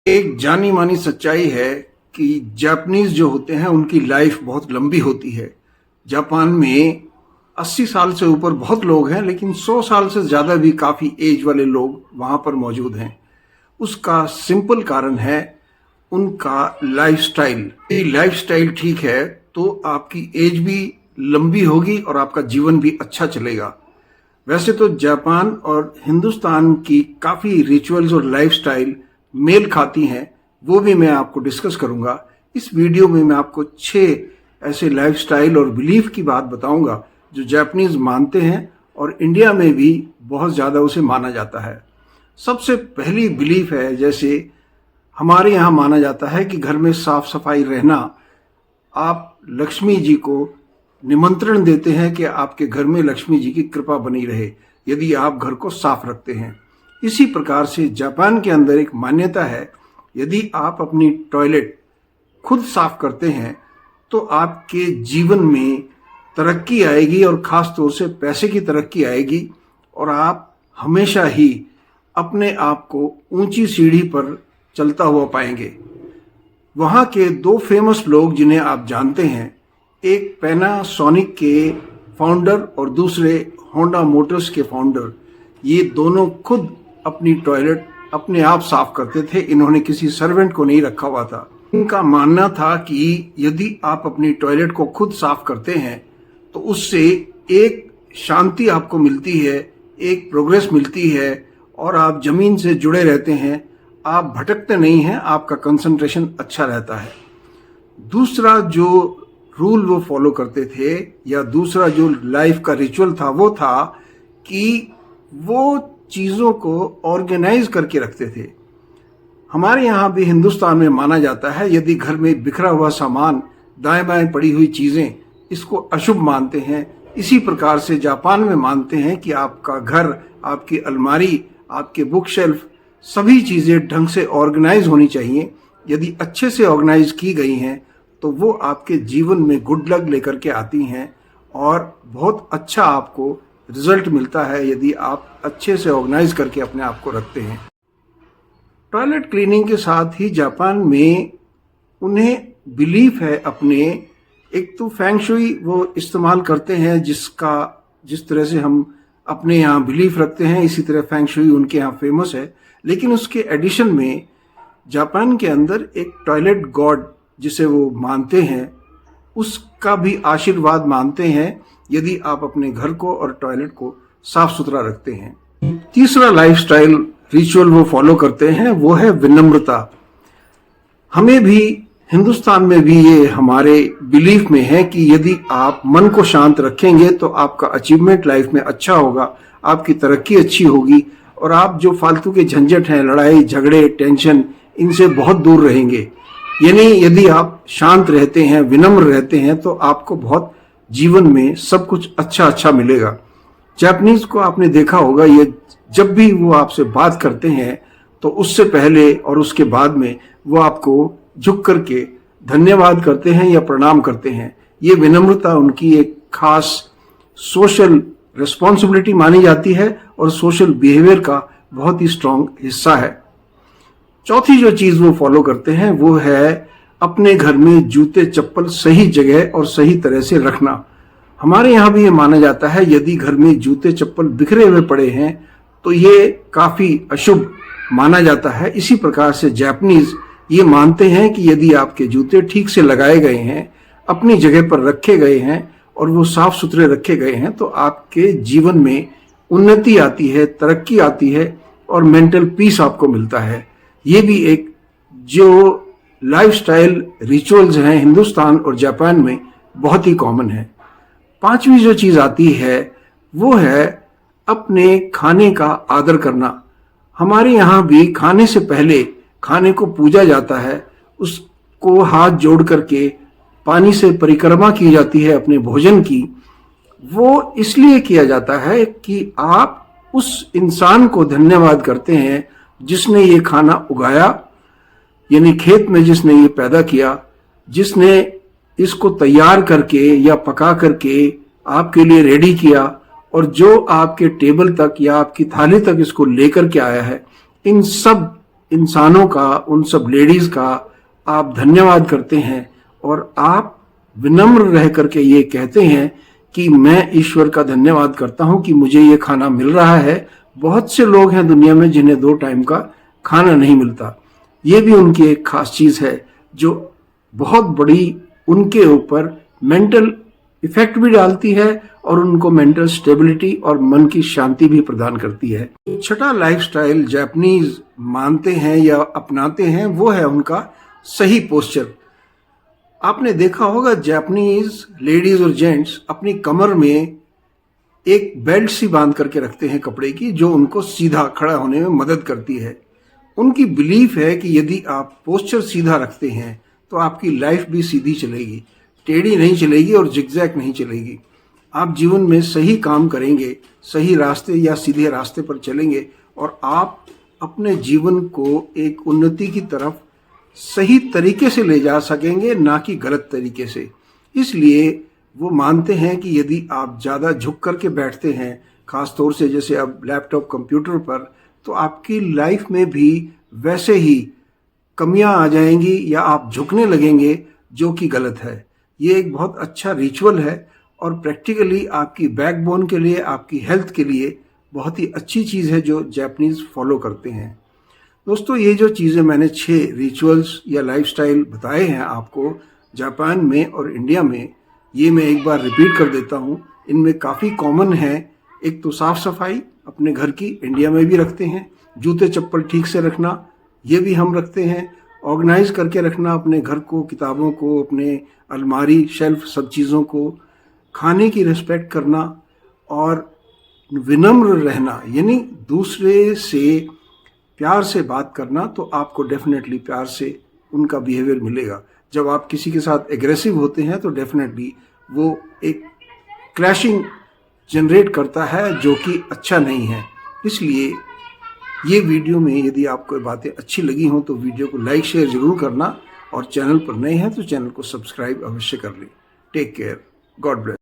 एक जानी मानी सच्चाई है कि जापानीज जो होते हैं उनकी लाइफ बहुत लंबी होती है। जापान में 80 साल से ऊपर बहुत लोग हैं, लेकिन 100 साल से ज़्यादा भी काफ़ी एज वाले लोग वहाँ पर मौजूद हैं। उसका सिंपल कारण है उनका लाइफस्टाइल। ये लाइफस्टाइल ठीक है तो आपकी एज भी लंबी होगी और आपका जीवन भी अच्छा चलेगा। वैसे तो जापान और हिंदुस्तान की काफ़ी रिचुअल्स और लाइफस्टाइल मेल खाती हैं, वो भी मैं आपको डिस्कस करूंगा। इस वीडियो में मैं आपको 6 ऐसे लाइफस्टाइल और बिलीफ की बात बताऊंगा जो जापानीज मानते हैं और इंडिया में भी बहुत ज़्यादा उसे माना जाता है। सबसे पहली बिलीफ है, जैसे हमारे यहाँ माना जाता है कि घर में साफ सफाई रहना, आप लक्ष्मी जी को निमंत्रण देते हैं कि आपके घर में लक्ष्मी जी की कृपा बनी रहे यदि आप घर को साफ रखते हैं। इसी प्रकार से जापान के अंदर एक मान्यता है, यदि आप अपनी टॉयलेट खुद साफ करते हैं तो आपके जीवन में तरक्की आएगी और ख़ास तौर से पैसे की तरक्की आएगी और आप हमेशा ही अपने आप को ऊंची सीढ़ी पर चलता हुआ पाएंगे। वहाँ के 2 फेमस लोग जिन्हें आप जानते हैं, एक पैनासोनिक के फाउंडर और दूसरे होंडा मोटर्स के फाउंडर, ये दोनों खुद अपनी टॉयलेट अपने आप साफ करते थे। इन्होंने किसी सर्वेंट को नहीं रखा हुआ था। इनका मानना था कि यदि आप अपनी टॉयलेट को खुद साफ करते हैं तो उससे एक शांति आपको मिलती है, एक प्रोग्रेस मिलती है और आप जमीन से जुड़े रहते हैं, आप भटकते नहीं हैं, आपका कंसंट्रेशन अच्छा रहता है। दूसरा जो रूल वो फॉलो करते थे या दूसरा जो लाइफ का रिचुअल था वो था कि वो चीज़ों को ऑर्गेनाइज करके रखते थे। हमारे यहाँ भी हिंदुस्तान में माना जाता है, यदि घर में बिखरा हुआ सामान, दाएं बाएं पड़ी हुई चीज़ें, इसको अशुभ मानते हैं। इसी प्रकार से जापान में मानते हैं कि आपका घर, आपकी अलमारी, आपके बुक शेल्फ, सभी चीज़ें ढंग से ऑर्गेनाइज होनी चाहिए। यदि अच्छे से ऑर्गेनाइज की गई हैं तो वो आपके जीवन में गुड लक लेकर के आती हैं और बहुत अच्छा आपको रिजल्ट मिलता है यदि आप अच्छे से ऑर्गेनाइज करके अपने आप को रखते हैं। टॉयलेट क्लीनिंग के साथ ही जापान में उन्हें बिलीफ है अपने, एक तो फेंग शुई वो इस्तेमाल करते हैं, जिस तरह से हम अपने यहाँ बिलीफ रखते हैं इसी तरह फेंग शुई उनके यहाँ फेमस है। लेकिन उसके एडिशन में जापान के अंदर एक टॉयलेट गॉड जिसे वो मानते हैं, उसका भी आशीर्वाद मानते हैं यदि आप अपने घर को और टॉयलेट को साफ सुथरा रखते हैं। तीसरा लाइफस्टाइल रिचुअल वो फॉलो करते हैं वो है विनम्रता। हमें भी हिंदुस्तान में भी ये हमारे बिलीफ में है कि यदि आप मन को शांत रखेंगे तो आपका अचीवमेंट लाइफ में अच्छा होगा, आपकी तरक्की अच्छी होगी और आप जो फालतू के झंझट हैं, लड़ाई झगड़े टेंशन, इनसे बहुत दूर रहेंगे। यानी यदि आप शांत रहते हैं, विनम्र रहते हैं तो आपको बहुत जीवन में सब कुछ अच्छा मिलेगा। जापानीज को आपने देखा होगा, ये जब भी वो आपसे बात करते हैं तो उससे पहले और उसके बाद में वो आपको झुक करके धन्यवाद करते हैं या प्रणाम करते हैं। ये विनम्रता उनकी एक खास सोशल रिस्पॉन्सिबिलिटी मानी जाती है और सोशल बिहेवियर का बहुत ही स्ट्रांग हिस्सा है। चौथी जो चीज वो फॉलो करते हैं वो है अपने घर में जूते चप्पल सही जगह और सही तरह से रखना। हमारे यहाँ भी ये माना जाता है, यदि घर में जूते चप्पल बिखरे हुए पड़े हैं तो ये काफी अशुभ माना जाता है। इसी प्रकार से जापानीज ये मानते हैं कि यदि आपके जूते ठीक से लगाए गए हैं, अपनी जगह पर रखे गए हैं और वो साफ सुथरे रखे गए हैं तो आपके जीवन में उन्नति आती है, तरक्की आती है और मेंटल पीस आपको मिलता है। ये भी एक जो लाइफस्टाइल रिचुअल्स हैं हिंदुस्तान और जापान में बहुत ही कॉमन है। पांचवी जो चीज आती है वो है अपने खाने का आदर करना। हमारे यहाँ भी खाने से पहले खाने को पूजा जाता है, उसको हाथ जोड़ करके पानी से परिक्रमा की जाती है अपने भोजन की। वो इसलिए किया जाता है कि आप उस इंसान को धन्यवाद करते हैं जिसने ये खाना उगाया, यानी खेत में जिसने ये पैदा किया, जिसने इसको तैयार करके या पका करके आपके लिए रेडी किया और जो आपके टेबल तक या आपकी थाली तक इसको लेकर के आया है। इन सब इंसानों का, उन सब लेडीज का आप धन्यवाद करते हैं और आप विनम्र रह करके ये कहते हैं कि मैं ईश्वर का धन्यवाद करता हूं कि मुझे ये खाना मिल रहा है। बहुत से लोग हैं दुनिया में जिन्हें 2 टाइम का खाना नहीं मिलता। ये भी उनकी एक खास चीज है जो बहुत बड़ी उनके ऊपर मेंटल इफेक्ट भी डालती है और उनको मेंटल स्टेबिलिटी और मन की शांति भी प्रदान करती है। छठा लाइफस्टाइल जापानीज मानते हैं या अपनाते हैं वो है उनका सही पोस्चर। आपने देखा होगा जापानीज लेडीज और जेंट्स अपनी कमर में एक बेल्ट सी बांध करके रखते हैं कपड़े की, जो उनको सीधा खड़ा होने में मदद करती है। उनकी बिलीफ है कि यदि आप पोस्चर सीधा रखते हैं तो आपकी लाइफ भी सीधी चलेगी, टेढ़ी नहीं चलेगी और जिगजैग नहीं चलेगी। आप जीवन में सही काम करेंगे, सही रास्ते या सीधे रास्ते पर चलेंगे और आप अपने जीवन को एक उन्नति की तरफ सही तरीके से ले जा सकेंगे, ना कि गलत तरीके से। इसलिए वो मानते हैं कि यदि आप ज़्यादा झुक करके बैठते हैं, खास तौर से जैसे अब लैपटॉप कंप्यूटर पर, तो आपकी लाइफ में भी वैसे ही कमियां आ जाएंगी या आप झुकने लगेंगे, जो कि गलत है। ये एक बहुत अच्छा रिचुअल है और प्रैक्टिकली आपकी बैकबोन के लिए, आपकी हेल्थ के लिए बहुत ही अच्छी चीज़ है जो जापानीज फॉलो करते हैं। दोस्तों, ये जो चीज़ें मैंने 6 रिचुअल्स या लाइफस्टाइल बताए हैं आपको जापान में और इंडिया में, ये मैं एक बार रिपीट कर देता हूँ। इनमें काफ़ी कॉमन है। एक तो साफ सफाई अपने घर की, इंडिया में भी रखते हैं। जूते चप्पल ठीक से रखना, ये भी हम रखते हैं। ऑर्गेनाइज करके रखना अपने घर को, किताबों को, अपने अलमारी, शेल्फ, सब चीज़ों को। खाने की रिस्पेक्ट करना और विनम्र रहना, यानी दूसरे से प्यार से बात करना, तो आपको डेफिनेटली प्यार से उनका बिहेवियर मिलेगा। जब आप किसी के साथ एग्रेसिव होते हैं तो डेफिनेटली वो एक क्लैशिंग जनरेट करता है, जो कि अच्छा नहीं है। इसलिए ये वीडियो में यदि आपको बातें अच्छी लगी हों तो वीडियो को लाइक शेयर जरूर करना और चैनल पर नए हैं तो चैनल को सब्सक्राइब अवश्य कर लें। Take care, god bless.